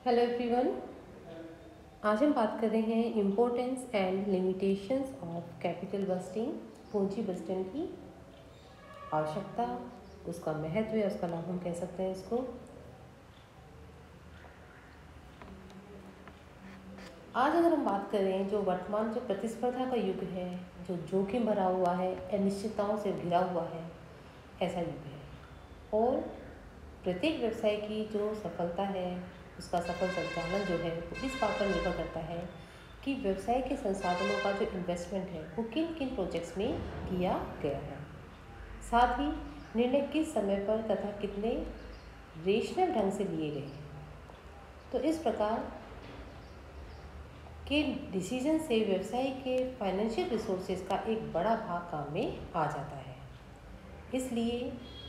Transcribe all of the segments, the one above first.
Hello everyone. आज हम बात कर रहे हैं importance and limitations of capital budgeting. पूंजी बस्टिंग की आवश्यकता, उसका महत्व है, उसका लाभ हम कह सकते हैं इसको। आज अगर हम बात करें जो वर्तमान जो प्रतिस्पर्धा का युग है, जो जोखिम भरा हुआ है, अनिश्चितताओं से घिरा हुआ है, ऐसा युग है। और प्रत्येक व्यवसाय की जो सफलता है, उसका सफल संचालन जो है वो इस बात पर निर्भर करता है कि व्यवसाय के संसाधनों का जो इन्वेस्टमेंट है वो किन किन प्रोजेक्ट्स में किया गया है, साथ ही निर्णय किस समय पर तथा कितने रेशनल ढंग से लिए गए हैं। तो इस प्रकार के डिसीजन से व्यवसाय के फाइनेंशियल रिसोर्सेज का एक बड़ा भाग काम में आ जाता है। इसलिए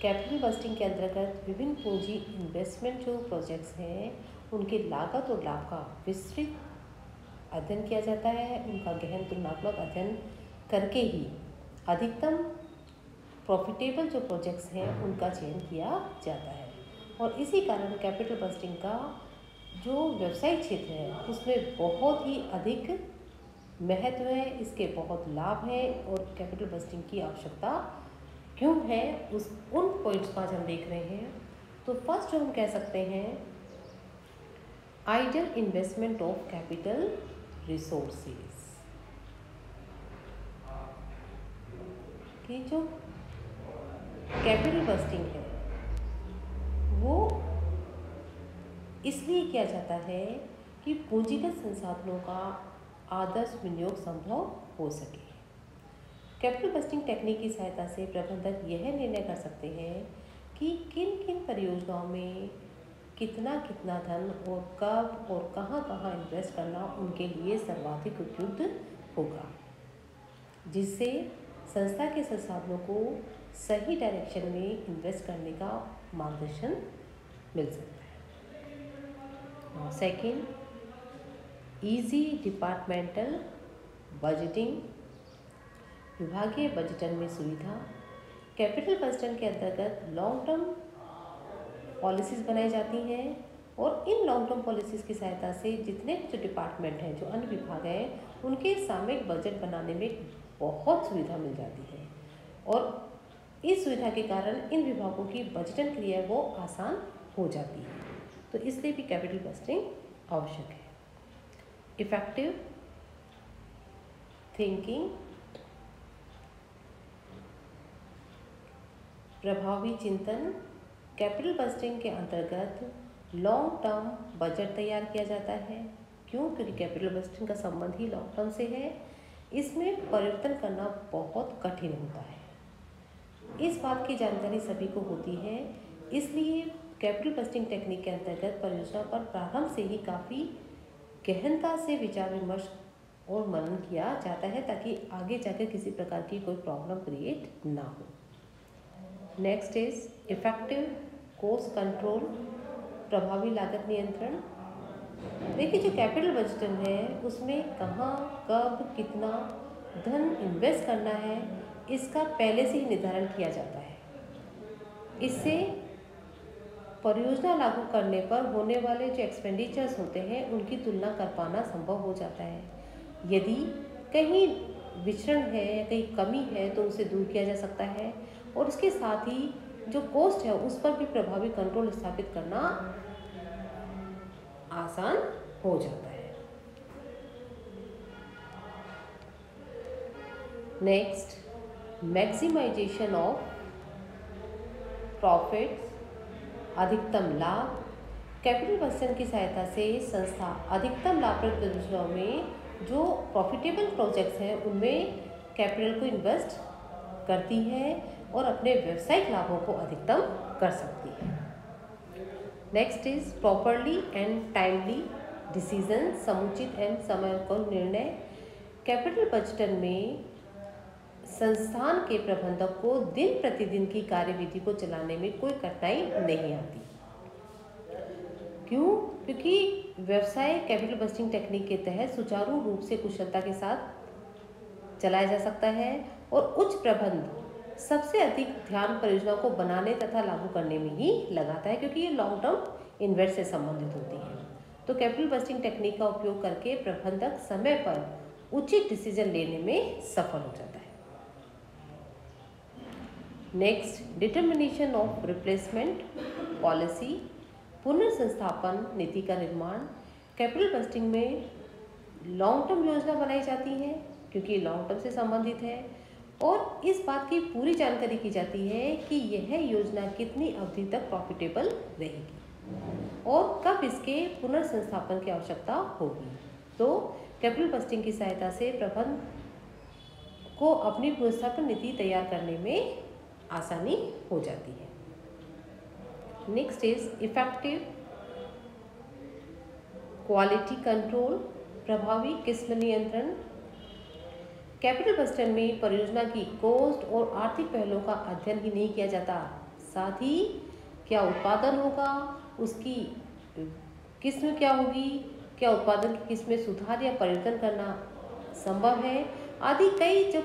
कैपिटल बस्टिंग के अंतर्गत विभिन्न पूंजी इन्वेस्टमेंट जो प्रोजेक्ट्स हैं उनके लागत और लाभ का विस्तृत अध्ययन किया जाता है। उनका गहन तुलनात्मक अध्ययन करके ही अधिकतम प्रॉफिटेबल जो प्रोजेक्ट्स हैं उनका चयन किया जाता है। और इसी कारण कैपिटल बस्टिंग का जो व्यवसायिक क्षेत्र है उसमें बहुत ही अधिक महत्व है, इसके बहुत लाभ हैं और कैपिटल बस्टिंग की आवश्यकता क्यों है उन पॉइंट्स को आज हम देख रहे हैं। तो फर्स्ट जो हम कह सकते हैं, ideal investment of capital resources, कि जो कैपिटल बस्टिंग है वो इसलिए किया जाता है कि पूंजीगत संसाधनों का आदर्श विनियोग संभव हो सके। कैपिटल बस्टिंग टेक्निक की सहायता से प्रबंधक यह निर्णय कर सकते हैं कि किन किन परियोजनाओं में कितना कितना धन और कब और कहाँ कहाँ इन्वेस्ट करना उनके लिए सर्वाधिक उपयुक्त होगा, जिससे संस्था के संसाधनों को सही डायरेक्शन में इन्वेस्ट करने का मार्गदर्शन मिल सकता है। सेकंड, इजी डिपार्टमेंटल बजटिंग, विभागीय बजटन में सुविधा। कैपिटल बजटन के अंतर्गत लॉन्ग टर्म पॉलिसीज़ बनाई जाती हैं और इन लॉन्ग टर्म पॉलिसीज़ की सहायता से जितने भी जो डिपार्टमेंट हैं, जो अन्य विभाग हैं, उनके सामयिक बजट बनाने में बहुत सुविधा मिल जाती है। और इस सुविधा के कारण इन विभागों की बजटन क्रिया वो आसान हो जाती है। तो इसलिए भी कैपिटल बस्टिंग आवश्यक है। इफेक्टिव थिंकिंग, प्रभावी चिंतन। कैपिटल बस्टिंग के अंतर्गत लॉन्ग टर्म बजट तैयार किया जाता है। क्यों? क्योंकि कैपिटल बस्टिंग का संबंध ही लॉन्ग टर्म से है। इसमें परिवर्तन करना बहुत कठिन होता है, इस बात की जानकारी सभी को होती है। इसलिए कैपिटल बस्टिंग टेक्निक के अंतर्गत परियोजना पर प्रारंभ से ही काफ़ी गहनता से विचार विमर्श और मनन किया जाता है ताकि आगे जाकर किसी प्रकार की कोई प्रॉब्लम क्रिएट ना हो। Next is effective cost control, प्रभावी लागत नियंत्रण। देखिए, जो कैपिटल बजटन है उसमें कहाँ कब कितना धन इन्वेस्ट करना है इसका पहले से ही निर्धारण किया जाता है। इससे परियोजना लागू करने पर होने वाले जो एक्सपेंडिचर्स होते हैं उनकी तुलना कर पाना संभव हो जाता है। यदि कहीं विचरण है या कहीं कमी है तो उसे दूर किया जा सकता है और उसके साथ ही जो कॉस्ट है उस पर भी प्रभावी कंट्रोल स्थापित करना आसान हो जाता है। नेक्स्ट, मैक्सिमाइजेशन ऑफ प्रॉफिट्स, अधिकतम लाभ। कैपिटल बस्टिंग की सहायता से संस्था अधिकतम लाभप्रद परियोजनाओं में जो प्रॉफिटेबल प्रोजेक्ट्स हैं उनमें कैपिटल को इन्वेस्ट करती है और अपने व्यावसायिक लाभों को अधिकतम कर सकती है। Next is properly and timely decision, समुचित एवं समयबद्ध निर्णय। कैपिटल बजटन में संस्थान के प्रबंधक को दिन प्रतिदिन की कार्यविधि को चलाने में कोई कठिनाई नहीं आती। क्यों? क्योंकि व्यवसाय कैपिटल बस्टिंग टेक्निक के तहत सुचारू रूप से कुशलता के साथ चलाया जा सकता है और उच्च प्रबंध सबसे अधिक ध्यान परियोजना को बनाने तथा लागू करने में ही लगाता है, क्योंकि ये लॉन्ग टर्म इन्वेस्ट से संबंधित होती है। तो कैपिटल बस्टिंग टेक्निक का उपयोग करके प्रबंधक समय पर उचित डिसीजन लेने में सफल हो जाता है। Next, determination of replacement policy, पुनर्संस्थापन नीति का निर्माण। कैपिटल बस्टिंग में लॉन्ग टर्म योजना बनाई जाती है क्योंकि लॉन्ग टर्म से संबंधित है, और इस बात की पूरी जानकारी की जाती है कि यह योजना कितनी अवधि तक प्रॉफिटेबल रहेगी और कब इसके पुनर्संस्थापन की आवश्यकता होगी। तो कैपिटल बस्टिंग की सहायता से प्रबंधन को अपनी पुनर्स्थापन नीति तैयार करने में आसानी हो जाती है। Next is effective quality control, प्रभावी किस्म नियंत्रण। कैपिटल बस्टिंग में परियोजना की कॉस्ट और आर्थिक पहलुओं का अध्ययन ही नहीं किया जाता, साथ ही क्या उत्पादन होगा, उसकी किस्म क्या होगी, क्या उत्पादन की किस्म में सुधार या परिवर्तन करना संभव है, आदि कई जो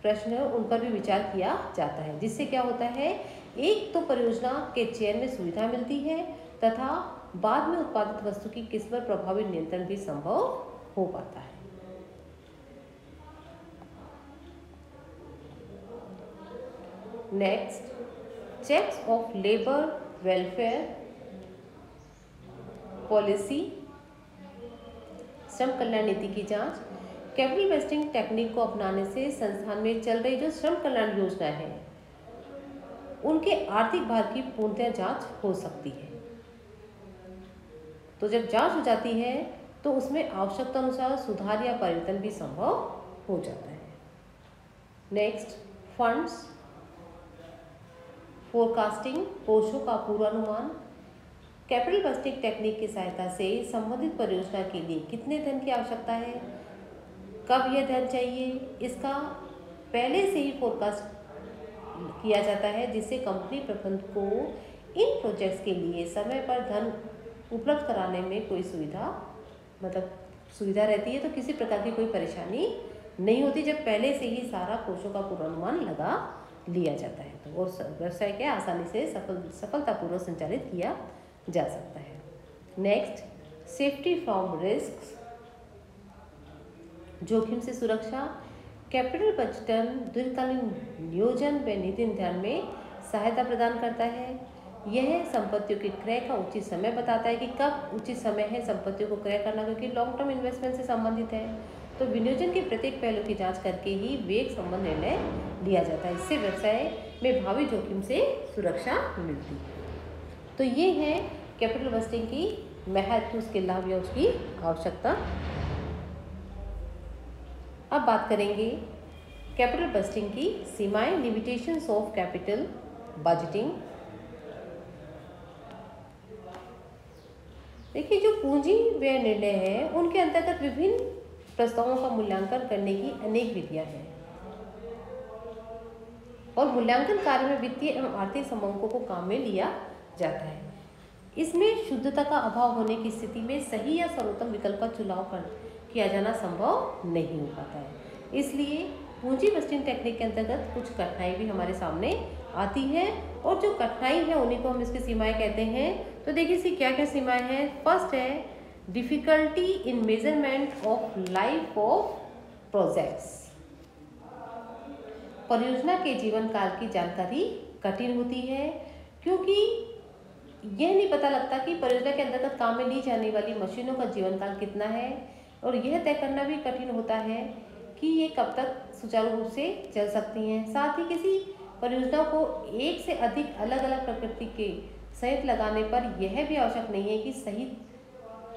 प्रश्न है उन पर भी विचार किया जाता है, जिससे क्या होता है, एक तो परियोजना के चयन में सुविधा मिलती है तथा बाद में उत्पादित वस्तु की किस्म पर प्रभावी नियंत्रण भी संभव हो पाता है। Next, checks of labour welfare policy, श्रम कल्याण नीति की जांच। कैपिटल बस्टिंग टेक्निक को अपनाने से संस्थान में चल रही जो श्रम कल्याण योजना है उनके आर्थिक भार की पूर्णतः जांच हो सकती है। तो जब जांच हो जाती है तो उसमें आवश्यकता अनुसार सुधार या परिवर्तन भी संभव हो जाता है। नेक्स्ट, फंड्स फोरकास्टिंग, कोषों का पूर्वानुमान। कैपिटल बस्टिंग टेक्निक की सहायता से संबंधित परियोजना के लिए कितने धन की आवश्यकता है, कब यह धन चाहिए, इसका पहले से ही फोरकास्ट किया जाता है, जिससे कंपनी प्रबंधक को इन प्रोजेक्ट्स के लिए समय पर धन उपलब्ध कराने में कोई सुविधा रहती है, तो किसी प्रकार की कोई परेशानी नहीं होती जब पहले से ही सारा कोषों का पूर्वानुमान लगा लिया जाता है, तो और व्यवसाय क्या आसानी से सफलतापूर्वक संचालित किया जा सकता है। नेक्स्ट, सेफ्टी फ्रॉम रिस्क, जोखिम से सुरक्षा। कैपिटल बस्टिंग दीर्घकालीन नियोजन व नीति निर्धारण में सहायता प्रदान करता है। यह संपत्तियों के क्रय का उचित समय बताता है कि कब उचित समय है संपत्तियों को क्रय करना, क्योंकि लॉन्ग टर्म इन्वेस्टमेंट से संबंधित है, तो विनियोजन के प्रत्येक पहलू की जांच करके ही विवेक संबंध निर्णय लिया जाता है। इससे व्यवसाय में भावी जोखिम से सुरक्षा मिलती है। तो ये है कैपिटल बस्टिंग की महत्व, उसके लाभ या उसकी आवश्यकता। अब बात करेंगे कैपिटल बस्टिंग की सीमाएं, लिमिटेशंस ऑफ कैपिटल बजटिंग। देखिए, जो पूंजी व्यय निर्णय है उनके अंतर्गत विभिन्न प्रस्तावों का मूल्यांकन करने की अनेक विधियां हैं और मूल्यांकन कार्य में वित्तीय एवं आर्थिक संबंधों को काम में लिया जाता है। इसमें शुद्धता का अभाव होने की स्थिति में सही या सर्वोत्तम विकल्प का चुनाव किया जाना संभव नहीं हो पाता है। इसलिए पूंजी बस्टिंग टेक्निक के अंतर्गत कुछ कठिनाई भी हमारे सामने आती है, और जो कठिनाई है उन्हीं को हम इसकी सीमाएं कहते हैं। तो देखिए इसकी क्या क्या सीमाएं हैं। फर्स्ट है difficulty in measurement of life of projects. परियोजना के जीवन काल की जानकारी कठिन होती है, क्योंकि यह नहीं पता लगता कि परियोजना के अंतर्गत काम में ली जाने वाली मशीनों का जीवन काल कितना है, और यह तय करना भी कठिन होता है कि ये कब तक सुचारू रूप से चल सकती हैं। साथ ही किसी परियोजना को एक से अधिक अलग अलग प्रकृति के संयंत्र लगाने पर यह भी आवश्यक नहीं है कि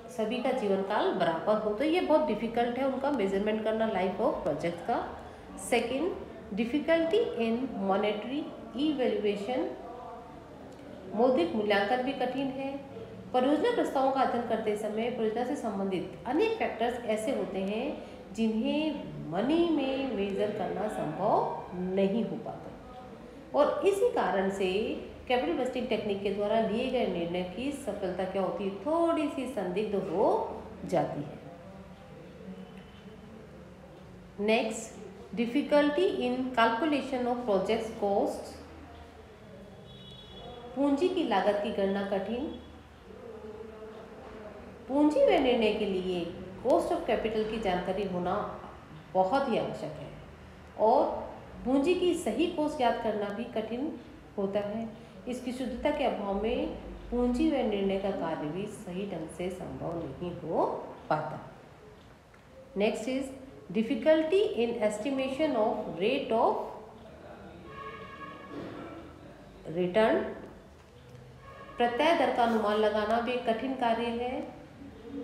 सभी का जीवन काल बराबर हो, तो ये बहुत डिफिकल्ट है उनका मेजरमेंट करना लाइफ ऑफ प्रोजेक्ट का। Second, difficulty in monetary evaluation, मौद्रिक मूल्यांकन भी कठिन है। परियोजना प्रस्तावों का अध्ययन करते समय परियोजना से संबंधित अनेक फैक्टर्स ऐसे होते हैं जिन्हें मनी में मेजर करना संभव नहीं हो पाता, और इसी कारण से कैपिटल बस्टिंग टेक्निक के द्वारा लिए गए निर्णय की सफलता क्या होती है, थोड़ी सी संदिग्ध हो जाती है। Next, difficulty in calculation of project cost, पूंजी की लागत की गणना कठिन। पूंजी में निर्णय के लिए कॉस्ट ऑफ कैपिटल की जानकारी होना बहुत ही आवश्यक है और पूंजी की सही कॉस्ट याद करना भी कठिन होता है। इसकी शुद्धता के अभाव में पूंजी व निर्णय का कार्य भी सही ढंग से संभव नहीं हो पाता। Next is difficulty in estimation of rate of return. प्रत्यय दर का अनुमान लगाना भी एक कठिन कार्य है,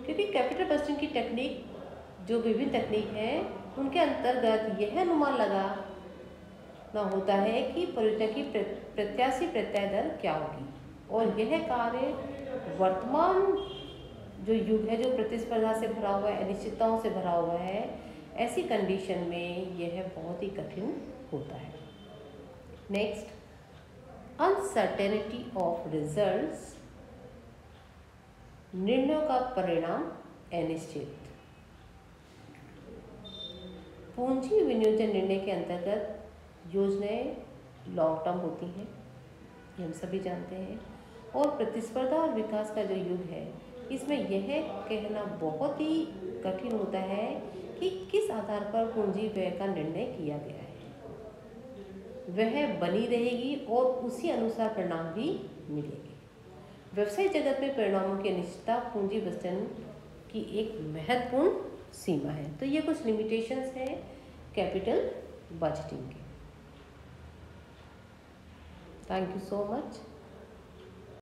क्योंकि कैपिटल बजटिंग की टेक्निक जो विभिन्न तकनीक है उनके अंतर्गत यह अनुमान लगाना होता है कि परियोजना की प्रत्याशी प्रत्यय दर क्या होगी, और यह कार्य वर्तमान जो युग है, जो प्रतिस्पर्धा से भरा हुआ है, अनिश्चितताओं से भरा हुआ है, ऐसी कंडीशन में यह बहुत ही कठिन होता है। नेक्स्ट, अनसर्टेनिटी ऑफ रिजल्ट्स, निर्णयों का परिणाम अनिश्चित। पूंजी विनियोजन निर्णय के अंतर्गत योजनाएं लॉन्ग टर्म होती हैं, ये हम सभी जानते हैं, और प्रतिस्पर्धा और विकास का जो युग है इसमें यह कहना बहुत ही कठिन होता है कि किस आधार पर पूंजी व्यय का निर्णय किया गया है, वह बनी रहेगी और उसी अनुसार परिणाम भी मिलेंगे। व्यवसाय जगत में परिणामों की अनिश्चितता पूंजी बजटिंग की एक महत्वपूर्ण सीमा है। तो ये कुछ लिमिटेशंस हैं कैपिटल बजटिंग के। Thank you so much.